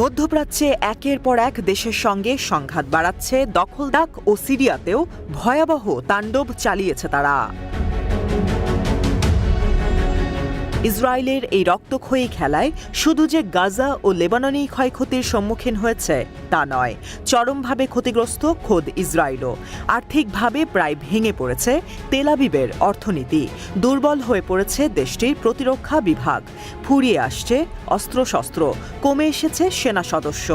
মধ্যপ্রাচ্যে একের পর এক দেশের সঙ্গে সংঘাত বাড়াচ্ছে দখলদার ও সিরিয়াতেও ভয়াবহ তাণ্ডব চালিয়েছে তারা। ইসরায়েলের এই রক্তক্ষয়ী খেলায় শুধু যে গাজা ও লেবাননেই ক্ষয়ক্ষতির সম্মুখীন হয়েছে তা নয়, চরমভাবে ক্ষতিগ্রস্ত খোদ ইসরায়েলও। আর্থিকভাবে প্রায় ভেঙে পড়েছে তেল আবিবের অর্থনীতি, দুর্বল হয়ে পড়েছে দেশটির প্রতিরক্ষা বিভাগ, ফুরিয়ে আসছে অস্ত্রশস্ত্র, কমে এসেছে সেনা সদস্য।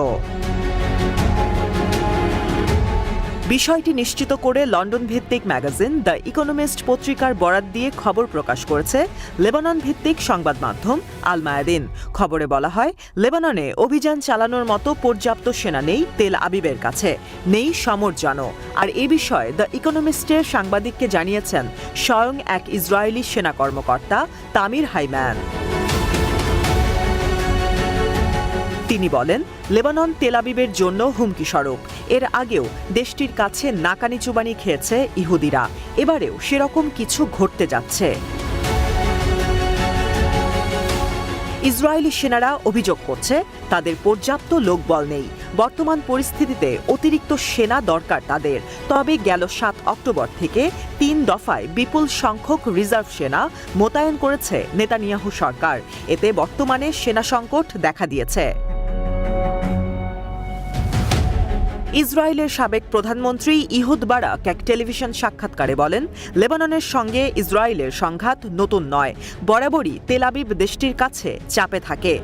বিষয়টি নিশ্চিত করে লন্ডন ভিত্তিক ম্যাগাজিন দ্য ইকোনমিস্ট পত্রিকার বরাত দিয়ে খবর প্রকাশ করেছে লেবানন ভিত্তিক সংবাদ মাধ্যম আল মায়াদিন। খবরে বলা হয়, লেবাননে অভিযান চালানোর মতো পর্যাপ্ত সেনা নেই তেল আবিবের কাছে, নেই সমরযানও। আর এ বিষয়ে দ্য ইকোনমিস্টের সাংবাদিককে জানিয়েছেন স্বয়ং এক ইসরায়েলি সেনা কর্মকর্তা তামির হাইম্যান। তিনি বলেন, লেবানন তেল আবিবের জন্য হুমকি স্বরূপ। এর আগেও দেশটির কাছে নাকানি চুবানি খেয়েছে ইহুদিরা, এবারেও সেরকম কিছু ঘটতে যাচ্ছে। ইসরায়েলি সেনারা অভিযোগ করছে তাদের পর্যাপ্ত লোকবল নেই। বর্তমান পরিস্থিতিতে অতিরিক্ত সেনা দরকার তাদের। তবে গেল ৭ অক্টোবর থেকে ৩ দফায় বিপুল সংখ্যক রিজার্ভ সেনা মোতায়েন করেছে নেতানিয়াহু সরকার। এতে বর্তমানে সেনা সংকট দেখা দিয়েছে। ইসরায়েলের সাবেক প্রধানমন্ত্রী ইহুদ বারাক এক টেলিভিশন সাক্ষাৎকারে বলেন, লেবাননের সঙ্গে ইসরায়েলের সংঘাত নতুন নয়, বরাবরই তেল আবিব দেশটির কাছে চাপে থাকে।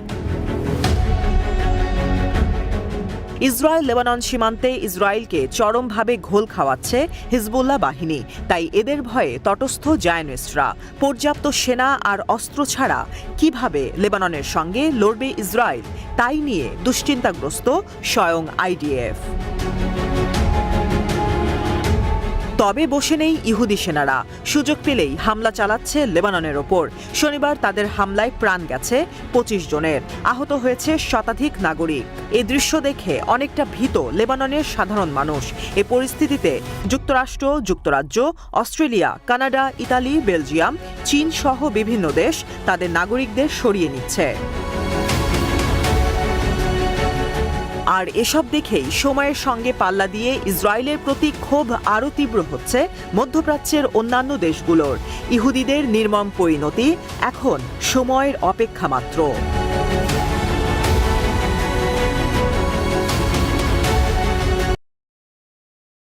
ইসরায়েল লেবানন সীমান্তে ইসরায়েলকে চরমভাবে ঘোল খাওয়াচ্ছে হিজবুল্লাহ বাহিনী, তাই এদের ভয়ে তটস্থ জায়নিস্টরা। পর্যাপ্ত সেনা আর অস্ত্র ছাড়া কিভাবে লেবাননের সঙ্গে লড়বে ইসরায়েল, তাই নিয়ে দুশ্চিন্তাগ্রস্ত স্বয়ং আইডিএফ। তবে বসে নেই ইহুদি সেনারা, সুযোগ পেলেই হামলা চালাচ্ছে লেবাননের ওপর। শনিবার তাদের হামলায় প্রাণ গেছে ২৫ জনের, আহত হয়েছে শতাধিক নাগরিক। এই দৃশ্য দেখে অনেকটা ভীত লেবাননের সাধারণ মানুষ। এ পরিস্থিতিতে যুক্তরাষ্ট্র, যুক্তরাজ্য, অস্ট্রেলিয়া, কানাডা, ইতালি, বেলজিয়াম, চীন সহ বিভিন্ন দেশ তাদের নাগরিকদের সরিয়ে নিচ্ছে। আর এসব দেখেই সময়ের সঙ্গে পাল্লা দিয়ে ইসরায়েলের প্রতি ক্ষোভ আরও তীব্র হচ্ছে মধ্যপ্রাচ্যের অন্যান্য দেশগুলোর। ইহুদিদের নির্মম পরিণতি এখন সময়ের অপেক্ষা মাত্র।